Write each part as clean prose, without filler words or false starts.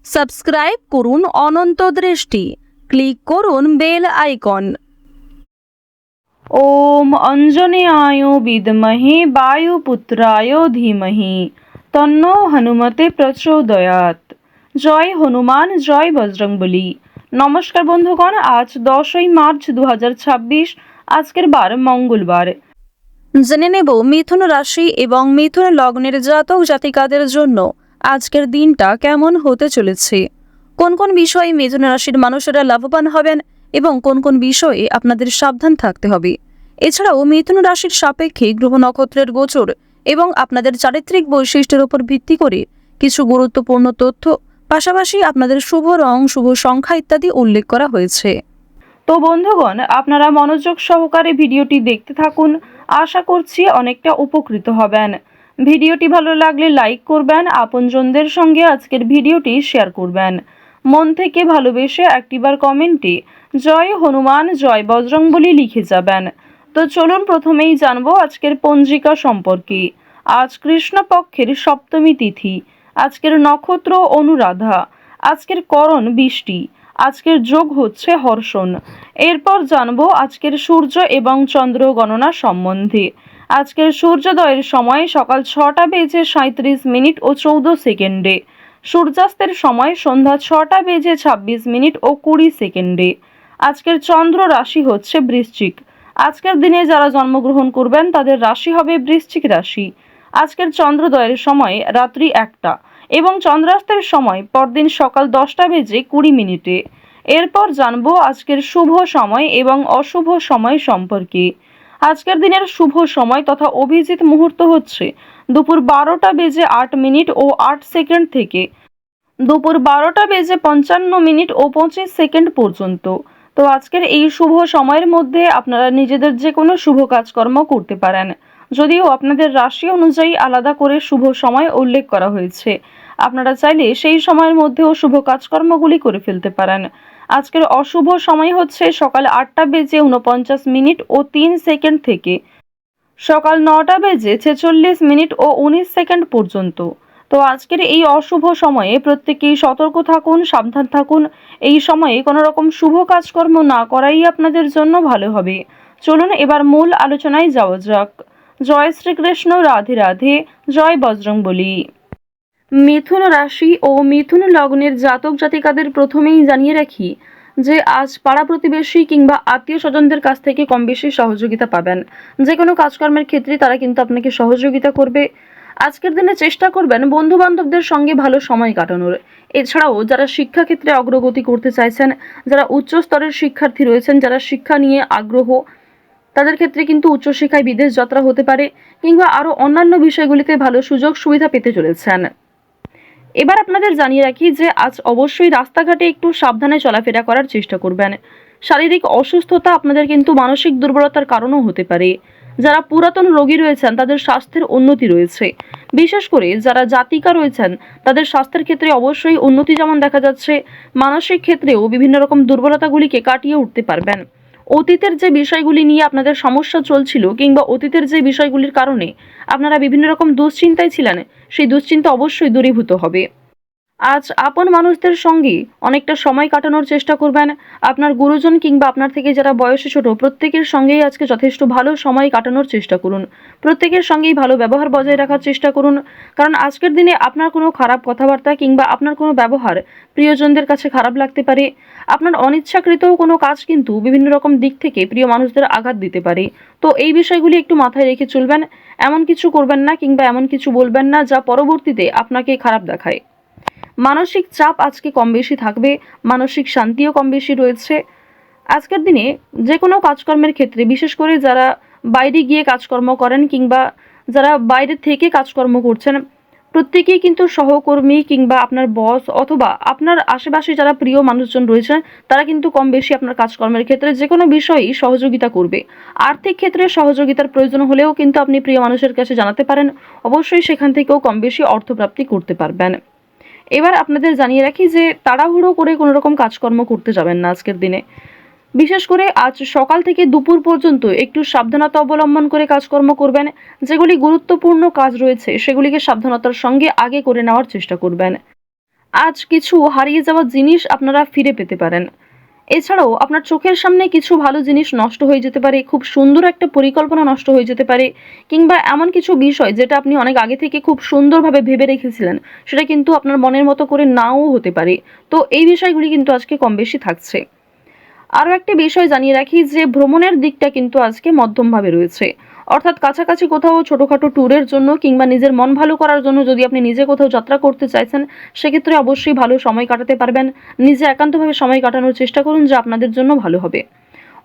Subscribe করুন অনন্ত দৃষ্টি, click করুন বেল আইকন। ওম অঞ্জনেয়ায় বিদ্মহে বায়ুপুত্রায় ধীমহি তন্নো হনুমতে প্রচোদয়াৎ। জয় হনুমান, জয় বজরংবলী। নমস্কার বন্ধুগণ, আজ 10ই মার্চ 2026, আজকের বার মঙ্গলবার। জেনে নেব মিথুন রাশি এবং মিথুন লগ্নের জাতক জাতিকাদের জন্য আজকের দিনটা কেমন হতে চলেছে, কোন কোন বিষয়ে মিথুন রাশির মানুষেরা লাভবান হবেন এবং কোন কোন বিষয়ে আপনাদের সাবধান থাকতে হবে। এছাড়াও মিথুন রাশির সাপেক্ষে গ্রহ নক্ষত্রের গোচর এবং আপনাদের চারিত্রিক বৈশিষ্ট্যের উপর ভিত্তি করে কিছু গুরুত্বপূর্ণ তথ্য, পাশাপাশি আপনাদের শুভ রং, শুভ সংখ্যা ইত্যাদি উল্লেখ করা হয়েছে। তো বন্ধুগণ, আপনারা মনোযোগ সহকারে ভিডিওটি দেখতে থাকুন, আশা করছি অনেকটা উপকৃত হবেন। ভিডিওটি ভালো লাগলে লাইক করবেন, আপনজনদের সঙ্গে আজকের ভিডিওটি শেয়ার করবেন। মন থেকে ভালোবেসে একটিবার কমেন্টে জয় হনুমান, জয় বজরংবলী লিখে যাবেন। তো চলুন প্রথমেই জানবো আজকের পঞ্জিকা সম্পর্কে। আজ কৃষ্ণপক্ষের সপ্তমী তিথি, আজকের নক্ষত্র অনুরাধা, আজকের করণ বৃষ্টি, আজকের যোগ হচ্ছে হর্ষণ। এরপর জানবো আজকের সূর্য এবং চন্দ্র গণনা সম্বন্ধে। আজকের সূর্যোদয়ের সময় সকাল 6টা বেজে 37 মিনিট ও 14 সেকেন্ডে, সূর্যাস্তের সময় সন্ধ্যা 6টা বেজে 26 মিনিট ও 20 সেকেন্ডে। আজকের চন্দ্র রাশি হচ্ছে বৃশ্চিক। আজকের দিনে যারা জন্মগ্রহণ করবেন তাদের রাশি হবে বৃশ্চিক রাশি। আজকের চন্দ্রোদয়ের সময় রাত্রি 1টা এবং চন্দ্রাস্তের সময় পরদিন সকাল 10টা বেজে 20 মিনিটে। এরপর জানবো আজকের শুভ সময় এবং অশুভ সময় সম্পর্কে। আজকের দিনের শুভ সময় তথা অভিজিৎ মুহূর্ত হচ্ছে দুপুর 12টা বেজে 8 মিনিট ও 8 সেকেন্ড থেকে দুপুর 12টা বেজে 55 মিনিট ও 25 সেকেন্ড পর্যন্ত। তো আজকের এই শুভ সময়ের মধ্যে আপনারা নিজেদের যে কোনো শুভ কাজকর্ম করতে পারেন, যদিও আপনাদের রাশি অনুযায়ী আলাদা করে শুভ সময় উল্লেখ করা হয়েছে। আপনারা চাইলে সেই সময়ের মধ্যেও শুভ কাজকর্মগুলি করে ফেলতে পারেন। আজকের অশুভ সময় হচ্ছে সকাল 8টা বেজে 49 মিনিট ও 3 সেকেন্ড থেকে সকাল 9টা বেজে 46 মিনিট ও 19 সেকেন্ড পর্যন্ত। তো আজকের এই অশুভ সময়ে প্রত্যেকেই সতর্ক থাকুন, সাবধান থাকুন। এই সময়ে কোনো রকম শুভ কাজকর্ম না করাই আপনাদের জন্য ভালো হবে। চলুন এবার মূল আলোচনায় যাওয়া যাক। জয় শ্রীকৃষ্ণ, রাধে রাধে, জয় বজরংবলী। মিথুন রাশি ও মিথুন লগ্নের জাতক জাতিকাদের প্রথমেই জানিয়ে রাখি যে আজ পাড়া প্রতিবেশী কিংবা আত্মীয় স্বজনদের কাছ থেকে কম বেশি সহযোগিতা পাবেন। যে কোনো কাজকর্মের ক্ষেত্রে তারা কিন্তু আপনাকে সহযোগিতা করবে। আজকের দিনে চেষ্টা করবেন বন্ধু বান্ধবদের সঙ্গে ভালো সময় কাটানোর। এছাড়াও যারা শিক্ষাক্ষেত্রে অগ্রগতি করতে চাইছেন, যারা উচ্চ স্তরের শিক্ষার্থী রয়েছেন, যারা শিক্ষা নিয়ে আগ্রহ, তাদের ক্ষেত্রে কিন্তু উচ্চশিক্ষায় বিদেশ যাত্রা হতে পারে কিংবা আরও অন্যান্য বিষয়গুলিতে ভালো সুযোগ সুবিধা পেতে চলেছেন। এবার আপনাদের জানিয়ে রাখি যে আজ অবশ্যই রাস্তাঘাটে একটু সাবধানে চলাফেরা করার চেষ্টা করবেন। শারীরিক অসুস্থতা আপনাদের কিন্তু মানসিক দুর্বলতার কারণও হতে পারে। যারা পুরাতন রোগী রয়েছেন তাদের স্বাস্থ্যের উন্নতি রয়েছে। বিশেষ করে যারা জাতিকা রয়েছেন তাদের স্বাস্থ্যের ক্ষেত্রে অবশ্যই উন্নতি যেমন দেখা যাচ্ছে, মানসিক ক্ষেত্রেও বিভিন্ন রকম দুর্বলতাগুলিকে কাটিয়ে উঠতে পারবেন। অতীতের যে বিষয়গুলি নিয়ে আপনাদের সমস্যা চলছিল কিংবা অতীতের যে বিষয়গুলির কারণে আপনারা বিভিন্ন রকম দুশ্চিন্তায় ছিলেন, সেই দুশ্চিন্তা অবশ্যই দূরীভূত হবে। আজ আপন মানুষদের সঙ্গে অনেকটা সময় কাটানোর চেষ্টা করবেন। আপনার গুরুজন কিংবা আপনার থেকে যারা বয়সে ছোট প্রত্যেকের সঙ্গেই আজকে যথেষ্ট ভালো সময় কাটানোর চেষ্টা করুন। প্রত্যেকের সঙ্গেই ভালো ব্যবহার বজায় রাখার চেষ্টা করুন, কারণ আজকের দিনে আপনার কোনো খারাপ কথাবার্তা কিংবা আপনার কোনো ব্যবহার প্রিয়জনদের কাছে খারাপ লাগতে পারে। আপনার অনিচ্ছাকৃত কোনো কাজ কিন্তু বিভিন্ন রকম দিক থেকে প্রিয় মানুষদের আঘাত দিতে পারে। তো এই বিষয়গুলি একটু মাথায় রেখে চলবেন। এমন কিছু করবেন না কিংবা এমন কিছু বলবেন না যা পরবর্তীতে আপনাকে খারাপ দেখায়। মানসিক চাপ আজকে কম বেশি থাকবে, মানসিক শান্তিও কম বেশি রয়েছে। আজকের দিনে যে কোনো কাজকর্মের ক্ষেত্রে, বিশেষ করে যারা বাইরে গিয়ে কাজকর্ম করেন কিংবা যারা বাইরে থেকে কাজকর্ম করছেন, প্রত্যেকেই কিন্তু সহকর্মী কিংবা আপনার বস অথবা আপনার আশেপাশে যারা প্রিয় মানুষজন রয়েছেন তারা কিন্তু কম বেশি আপনার কাজকর্মের ক্ষেত্রে যে কোনো বিষয়েই সহযোগিতা করবে। আর্থিক ক্ষেত্রে সহযোগিতার প্রয়োজন হলেও কিন্তু আপনি প্রিয় মানুষের কাছে জানাতে পারেন, অবশ্যই সেখান থেকেও কম বেশি অর্থপ্রাপ্তি করতে পারবেন। এবার আপনাদের জানিয়ে রাখি যে তাড়াহুড়ো করে কোনো রকম কাজকর্ম করতে যাবেন না আজকের দিনে। বিশেষ করে আজ সকাল থেকে দুপুর পর্যন্ত একটু সাবধানতা অবলম্বন করে কাজকর্ম করবেন। যেগুলি গুরুত্বপূর্ণ কাজ রয়েছে সেগুলিকে সাবধানতার সঙ্গে আগে করে নেওয়ার চেষ্টা করবেন। আজ কিছু হারিয়ে যাওয়া জিনিস আপনারা ফিরে পেতে পারেন। এছাড়াও আপনার চোখের সামনে কিছু ভালো জিনিস নষ্ট হয়ে যেতে পারে, খুব সুন্দর একটা পরিকল্পনা নষ্ট হয়ে যেতে পারে, কিংবা এমন কিছু বিষয় যেটা আপনি অনেক আগে থেকে খুব সুন্দরভাবে ভেবে রেখেছিলেন সেটা কিন্তু আপনার মনের মতো করে নাও হতে পারে। তো এই বিষয়গুলি কিন্তু আজকে কম বেশি থাকছে। আরও একটি বিষয় জানিয়ে রাখি যে ভ্রমণের দিকটা কিন্তু আজকে মধ্যমভাবে রয়েছে, অর্থাৎ কাছাকাছি কোথাও ছোটোখাটো ট্যুরের জন্য কিংবা নিজের মন ভালো করার জন্য যদি আপনি নিজে কোথাও যাত্রা করতে চাইছেন সেক্ষেত্রে অবশ্যই ভালো সময় কাটাতে পারবেন। নিজে একান্তভাবে সময় কাটানোর চেষ্টা করুন, যা আপনাদের জন্য ভালো হবে।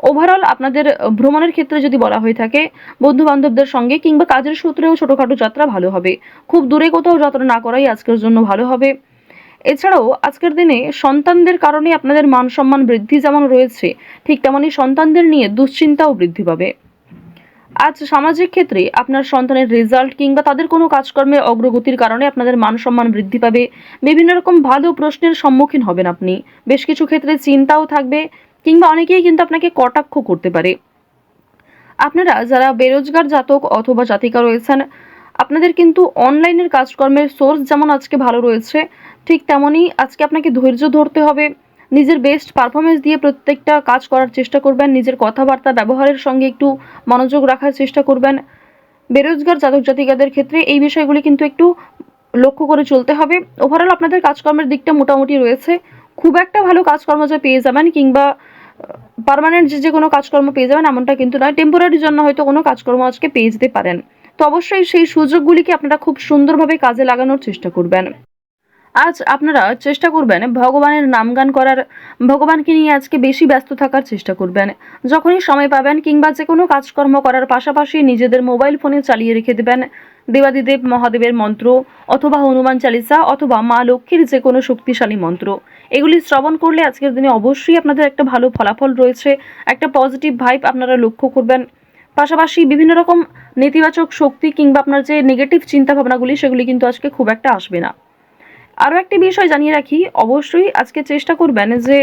ওভারঅল আপনাদের ভ্রমণের ক্ষেত্রে যদি বলা হয়ে থাকে বন্ধু বান্ধবদের সঙ্গে কিংবা কাজের সূত্রেও ছোটোখাটো যাত্রা ভালো হবে। খুব দূরে কোথাও যাত্রা না করাই আজকের জন্য ভালো হবে। এছাড়াও আজকের দিনে সন্তানদের কারণে আপনাদের মান সম্মান বৃদ্ধি যেমন রয়েছে, ঠিক তেমনি সন্তানদের নিয়ে দুশ্চিন্তাও বৃদ্ধি পাবে। আজ সামাজিক ক্ষেত্রে আপনার সন্তানের রেজাল্ট কিংবা তাদের কোনো কাজকর্মে অগ্রগতির কারণে আপনাদের মান সম্মান বৃদ্ধি পাবে। বিভিন্ন রকম ভালো প্রশ্নের সম্মুখীন হবেন আপনি। বেশ কিছু ক্ষেত্রে চিন্তাও থাকবে, কিংবা অনেকেই কিন্তু আপনাকে কটাক্ষ করতে পারে। আপনারা যারা বেরোজগার জাতক অথবা জাতিকা রয়েছেন, আপনাদের কিন্তু অনলাইনের কাজকর্মের সোর্স যেমন আজকে ভালো রয়েছে, ঠিক তেমনই আজকে আপনাকে ধৈর্য ধরতে হবে। নিজের বেস্ট পারফরমেন্স দিয়ে প্রত্যেকটা কাজ করার চেষ্টা করবেন। নিজের কথাবার্তা ব্যবহারের সঙ্গে একটু মনোযোগ রাখার চেষ্টা করবেন। বেরোজগার জাতক জাতিকাদের ক্ষেত্রে এই বিষয়গুলি কিন্তু একটু লক্ষ্য করে চলতে হবে। ওভারঅল আপনাদের কাজকর্মের দিকটা মোটামুটি রয়েছে। খুব একটা ভালো কাজকর্ম যে পেয়ে যাবেন কিংবা পার্মানেন্ট যে কোনো কাজকর্ম পেয়ে যাবেন এমনটা কিন্তু নয়। টেম্পোরারির জন্য হয়তো কোনো কাজকর্ম আজকে পেয়ে যেতে পারেন। তো অবশ্যই সেই সুযোগগুলিকে আপনারা খুব সুন্দরভাবে কাজে লাগানোর চেষ্টা করবেন। আজ আপনারা চেষ্টা করবেন ভগবানের নামগান করার, ভগবানকে নিয়ে আজকে বেশি ব্যস্ত থাকার চেষ্টা করবেন। যখনই সময় পাবেন কিংবা যে কোনো কাজকর্ম করার পাশাপাশি নিজেদের মোবাইল ফোনে চালিয়ে রেখে দেবেন দেবাদিদেব মহাদেবের মন্ত্র, অথবা হনুমান চালিসা, অথবা মা লক্ষ্মীর যে কোনো শক্তিশালী মন্ত্র। এগুলি শ্রবণ করলে আজকের দিনে অবশ্যই আপনাদের একটা ভালো ফলাফল রয়েছে, একটা পজিটিভ ভাইব আপনারা লক্ষ্য করবেন। পাশাপাশি বিভিন্ন রকম নেতিবাচক শক্তি কিংবা আপনার যে নেগেটিভ চিন্তাভাবনাগুলি সেগুলি কিন্তু আজকে খুব একটা আসবে না। আরও একটি বিষয় জানিয়ে রাখি, অবশ্যই আজকে চেষ্টা করবেন যে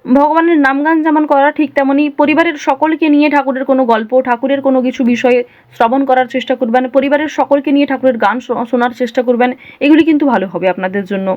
ভগবানের নামগান যেমন করা, ঠিক তেমনি পরিবারের সকলকে নিয়ে ঠাকুরের কোনো গল্প, ঠাকুরের কোনো কিছু বিষয়ে শ্রবণ করার চেষ্টা করবেন। পরিবারের সকলকে নিয়ে ঠাকুরের গান শোনার চেষ্টা করবেন। এগুলি কিন্তু ভালো হবে আপনাদের জন্য।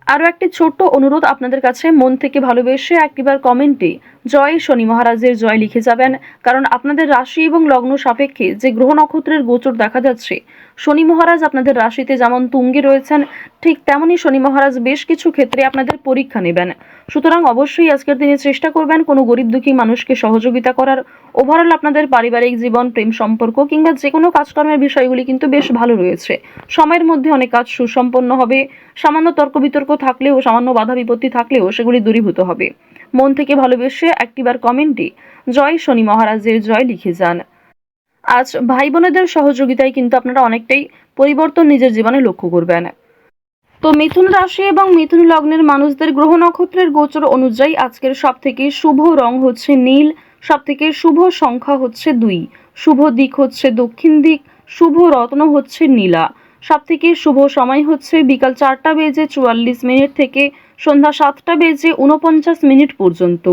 আরও একটি ছোট্ট অনুরোধ আপনাদের কাছে, মন থেকে ভালোবেসে একটিবার কমেন্টে জয় শনি মহারাজের জয় লিখে যাবেন। কারণ আপনাদের রাশি এবং লগ্ন সাপেক্ষে যে গ্রহ নক্ষত্রের গোচর দেখা যাচ্ছে, শনি মহারাজ আপনাদের রাশিতে যেমন তুঙ্গে রয়েছেন, ঠিক তেমনই শনি মহারাজ বেশ কিছু ক্ষেত্রে আপনাদের পরীক্ষা নেবেন। সুতরাং অবশ্যই আজকের দিনে চেষ্টা করবেন কোনো গরিব দুঃখী মানুষকে সহযোগিতা করার। ওভারঅল আপনাদের পারিবারিক জীবন, প্রেম সম্পর্ক কিংবা যে কোনো কাজকর্মের বিষয়গুলি কিন্তু বেশ ভালো রয়েছে। সময়ের মধ্যে অনেক কাজ সুসম্পন্ন হবে। সামান্য তর্ক বিতর্ক থাকলেও, সামান্য বাধা বিপত্তি থাকলেও সেগুলি দূরীভূত হবে। মন থেকে ভালোবেসে একটিবার কমেন্টে জয় শনি মহারাজের জয় লিখে যান। আজ ভাই বোনেদের সহযোগিতায় কিন্তু আপনারা অনেকটাই পরিবর্তন নিজের জীবনে লক্ষ্য করবেন। তো মিথুন রাশি এবং মিথুন লগ্নের মানুষদের গ্রহ নক্ষত্রের গোচর অনুযায়ী আজকের সবথেকে শুভ রং হচ্ছে নীল, সবথেকে শুভ সংখ্যা হচ্ছে 2, শুভ দিক হচ্ছে দক্ষিণ দিক, শুভ রত্ন হচ্ছে নীলা। সবথেকে শুভ সময় হচ্ছে বিকাল 4:44 থেকে সন্ধ্যা 7:49 পর্যন্ত।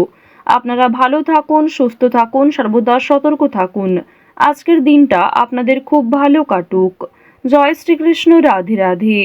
আপনারা ভালো থাকুন, সুস্থ থাকুন, সর্বদা সতর্ক থাকুন। আজকের দিনটা আপনাদের খুব ভালো কাটুক। জয় শ্রীকৃষ্ণ, রাধে রাধে।